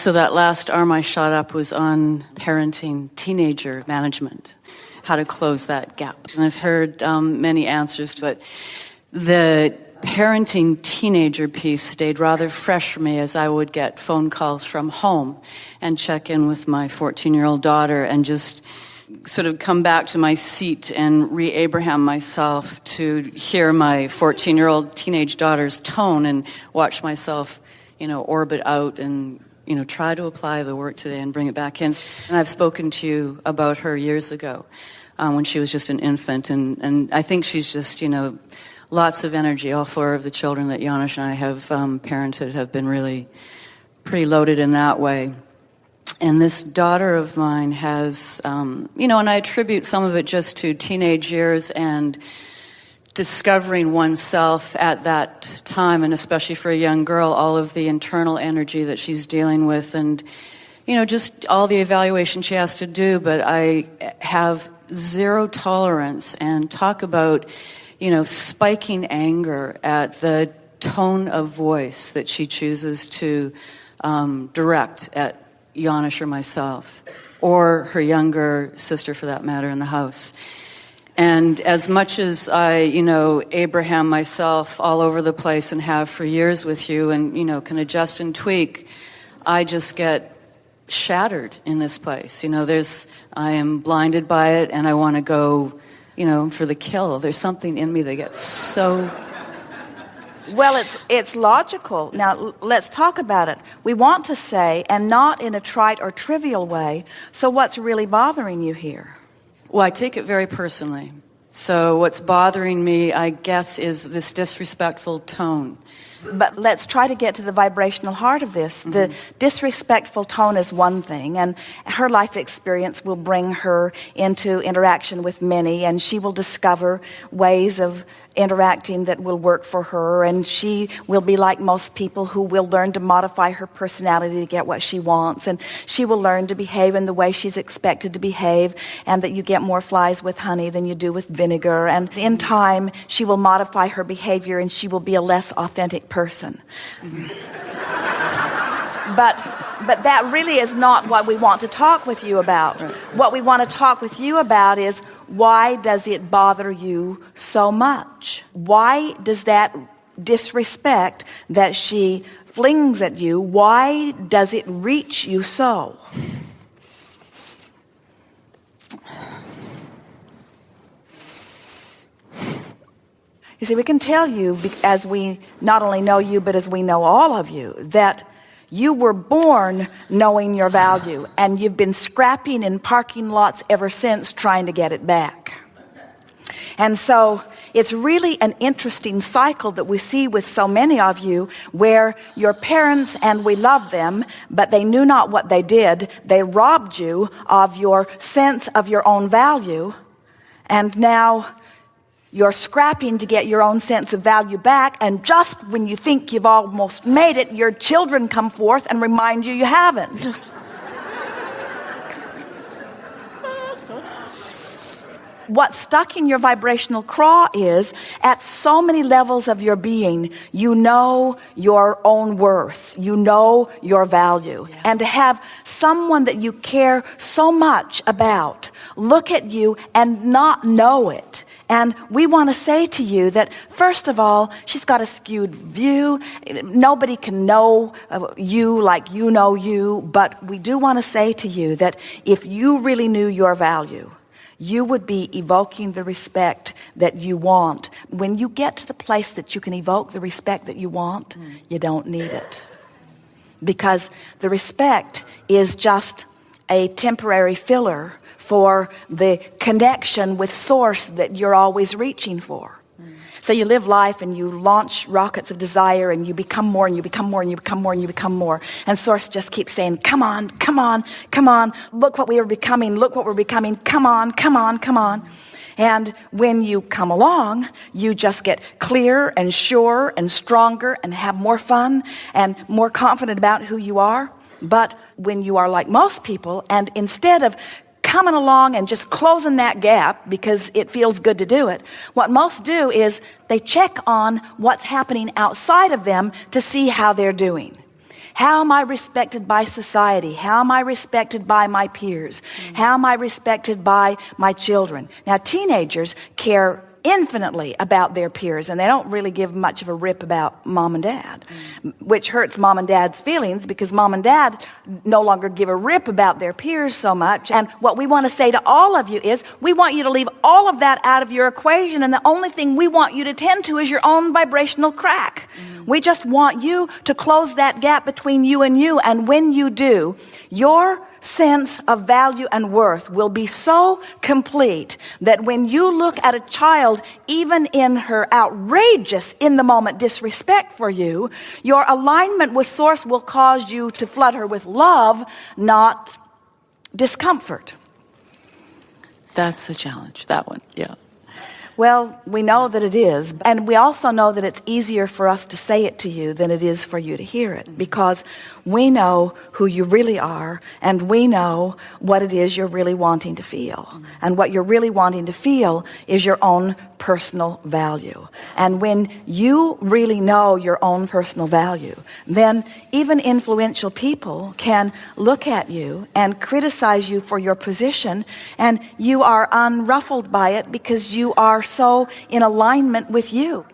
So that last arm I shot up was on parenting, teenager management, how to close that gap. And I've heard many answers, but the parenting teenager piece stayed rather fresh for me, as I would get phone calls from home and check in with my 14-year-old daughter and just sort of come back to my seat and re-Abraham myself to hear my 14-year-old teenage daughter's tone and watch myself, orbit out and, try to apply the work today and bring it back in. And I've spoken to you about her years ago when she was just an infant. And I think she's just, lots of energy. All 4 of the children that Janusz and I have parented have been really pretty loaded in that way. And this daughter of mine has, and I attribute some of it just to teenage years and discovering oneself at that time, and especially for a young girl, all of the internal energy that she's dealing with and, just all the evaluation she has to do. But I have zero tolerance and talk about, spiking anger at the tone of voice that she chooses to direct at Janusz or myself, or her younger sister for that matter in the house. And as much as I, Abraham myself all over the place and have for years with you and, can adjust and tweak, I just get shattered in this place. I am blinded by it and I want to go, for the kill. There's something in me that gets so... Well, it's logical. Now, let's talk about it. We want to say, and not in a trite or trivial way, so what's really bothering you here? Well, I take it very personally. So what's bothering me, I guess, is this disrespectful tone. But let's try to get to the vibrational heart of this. Mm-hmm. The disrespectful tone is one thing, and her life experience will bring her into interaction with many, and she will discover ways of interacting that will work for her, and she will be like most people who will learn to modify her personality to get what she wants, and she will learn to behave in the way she's expected to behave, and that you get more flies with honey than you do with vinegar, and in time she will modify her behavior and she will be a less authentic person. But that really is not what we want to talk with you about. Right. What we want to talk with you about is, why does it bother you so much? Why does that disrespect that she flings at you, why does it reach you so? You see, we can tell you, as we not only know you, but as we know all of you, that you were born knowing your value, and you've been scrapping in parking lots ever since trying to get it back. And so it's really an interesting cycle that we see with so many of you, where your parents, and we love them, but they knew not what they did. They robbed you of your sense of your own value, and now you're scrapping to get your own sense of value back, and just when you think you've almost made it, your children come forth and remind you haven't. What's stuck in your vibrational craw is, at so many levels of your being, you know your own worth, you know your value. Yeah. And to have someone that you care so much about look at you and not know it. And we want to say to you that, first of all, she's got a skewed view. Nobody can know you like you know you, but we do want to say to you that if you really knew your value, you would be evoking the respect that you want. When you get to the place that you can evoke the respect that you want, you don't need it. Because the respect is just a temporary filler for the connection with source that you're always reaching for. So you live life and you launch rockets of desire, and you become more and you become more and you become more and you become more. And source just keeps saying, come on, come on, come on. Look what we are becoming. Look what we're becoming. Come on, come on, come on. And when you come along, you just get clearer and surer and stronger and have more fun and more confident about who you are. But when you are like most people, and instead of coming along and just closing that gap because it feels good to do it, what most do is they check on what's happening outside of them to see how they're doing. How am I respected by society? How am I respected by my peers? How am I respected by my children? Now, teenagers care infinitely about their peers, and they don't really give much of a rip about mom and dad, which hurts mom and dad's feelings, because mom and dad no longer give a rip about their peers so much. And what we want to say to all of you is, we want you to leave all of that out of your equation, and the only thing we want you to tend to is your own vibrational crack. We just want you to close that gap between you, and when you do, your sense of value and worth will be so complete that when you look at a child, even in her outrageous, in the moment disrespect for you, your alignment with Source will cause you to flood her with love, not discomfort. That's a challenge, that one, yeah. Well, we know that it is, and we also know that it's easier for us to say it to you than it is for you to hear it, because we know who you really are, and we know what it is you're really wanting to feel. And what you're really wanting to feel is your own personal value. And when you really know your own personal value, then even influential people can look at you and criticize you for your position, and you are unruffled by it because you are so in alignment with you.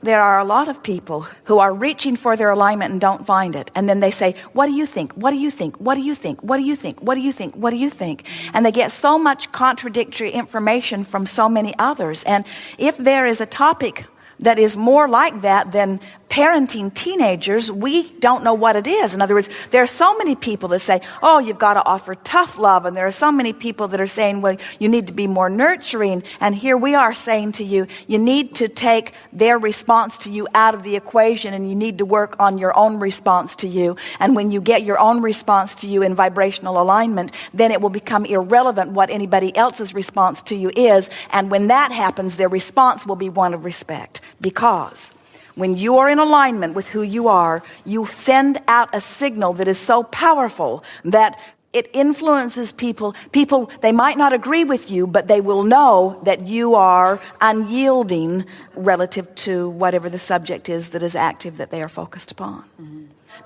There are a lot of people who are reaching for their alignment and don't find it. And then they say, what do you think? What do you think? What do you think? What do you think? What do you think? What do you think? And they get so much contradictory information from so many others. And if there is a topic that is more like that than parenting teenagers, we don't know what it is. In other words, there are so many people that say, oh, you've got to offer tough love. And there are so many people that are saying, well, you need to be more nurturing. And here we are saying to you, you need to take their response to you out of the equation, and you need to work on your own response to you. And when you get your own response to you in vibrational alignment, then it will become irrelevant what anybody else's response to you is. And when that happens, their response will be one of respect. Because when you are in alignment with who you are, you send out a signal that is so powerful that it influences people. People, they might not agree with you, but they will know that you are unyielding relative to whatever the subject is that is active that they are focused upon.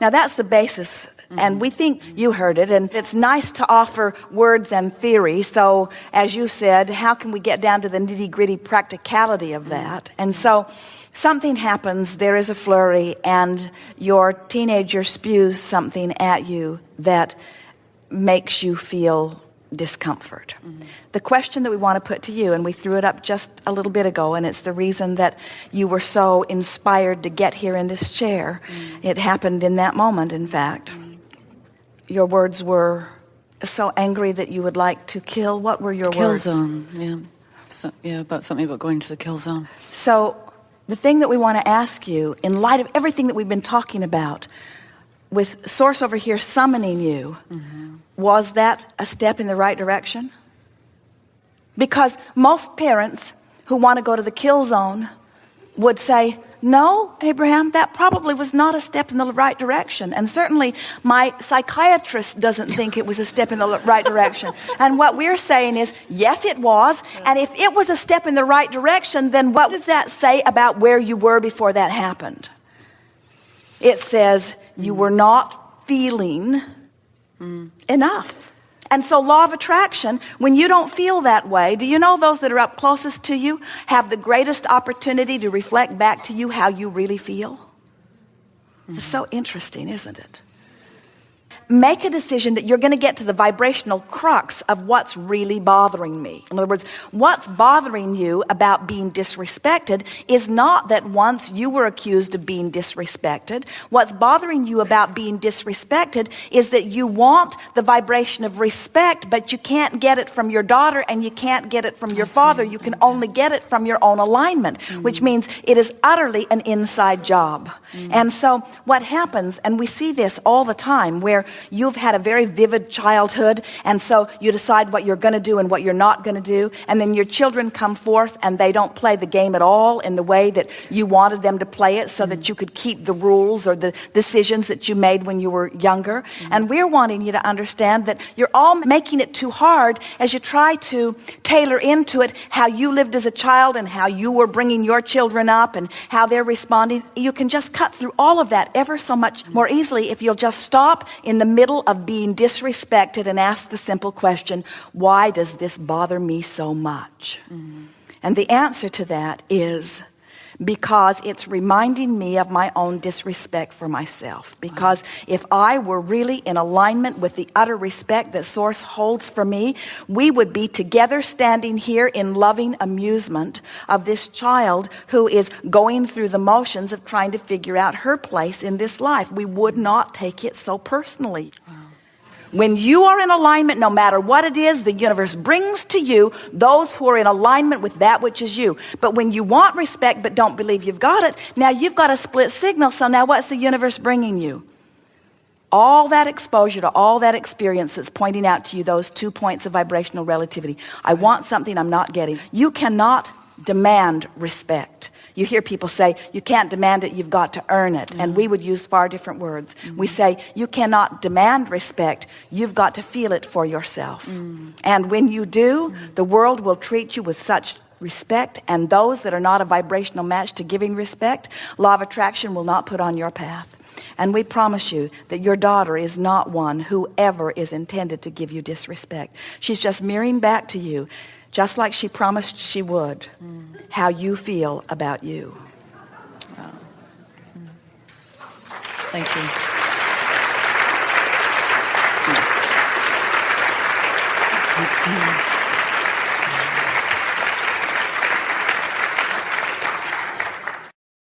Now, that's the basis. And we think you heard it, and it's nice to offer words and theory. So, as you said, how can we get down to the nitty-gritty practicality of that? And so, something happens, there is a flurry, and your teenager spews something at you that makes you feel discomfort. The question that we want to put to you, and we threw it up just a little bit ago, and it's the reason that you were so inspired to get here in this chair. It happened in that moment, in fact. Your words were so angry that you would like to kill. What were your words? Kill zone, yeah. So, yeah, about something about going to the kill zone. So the thing that we want to ask you, in light of everything that we've been talking about, with Source over here summoning you, was that a step in the right direction? Because most parents who want to go to the kill zone would say, no, Abraham, that probably was not a step in the right direction. And certainly my psychiatrist doesn't think it was a step in the right direction. And what we're saying is, yes, it was. And if it was a step in the right direction, then what does that say about where you were before that happened? It says you were not feeling enough. And so law of attraction, when you don't feel that way, do you know those that are up closest to you have the greatest opportunity to reflect back to you how you really feel? It's so interesting, isn't it? Make a decision that you're going to get to the vibrational crux of what's really bothering me. In other words, what's bothering you about being disrespected is not that once you were accused of being disrespected. What's bothering you about being disrespected is that you want the vibration of respect, but you can't get it from your daughter and you can't get it from your father. You can only get it from your own alignment, which means it is utterly an inside job. And so what happens, and we see this all the time, where you've had a very vivid childhood, and so you decide what you're going to do and what you're not going to do, and then your children come forth and they don't play the game at all in the way that you wanted them to play it so that you could keep the rules or the decisions that you made when you were younger. And we're wanting you to understand that you're all making it too hard as you try to tailor into it how you lived as a child and how you were bringing your children up and how they're responding. You can just cut through all of that ever so much more easily if you'll just stop in the middle of being disrespected and ask the simple question, why does this bother me so much? And the answer to that is because it's reminding me of my own disrespect for myself. Because if I were really in alignment with the utter respect that Source holds for me, we would be together standing here in loving amusement of this child who is going through the motions of trying to figure out her place in this life. We would not take it so personally. When you are in alignment, no matter what it is, the universe brings to you those who are in alignment with that which is you. But when you want respect but don't believe you've got it, now you've got a split signal. So now what's the universe bringing you? All that exposure to all that experience that's pointing out to you those 2 points of vibrational relativity. I want something I'm not getting. You cannot demand respect. You hear people say, you can't demand it, you've got to earn it. And we would use far different words. We say, you cannot demand respect, you've got to feel it for yourself. And when you do, the world will treat you with such respect, and those that are not a vibrational match to giving respect, law of attraction will not put on your path. And we promise you that your daughter is not one who ever is intended to give you disrespect. She's just mirroring back to you, just like she promised she would, how you feel about you. Wow. Thank you.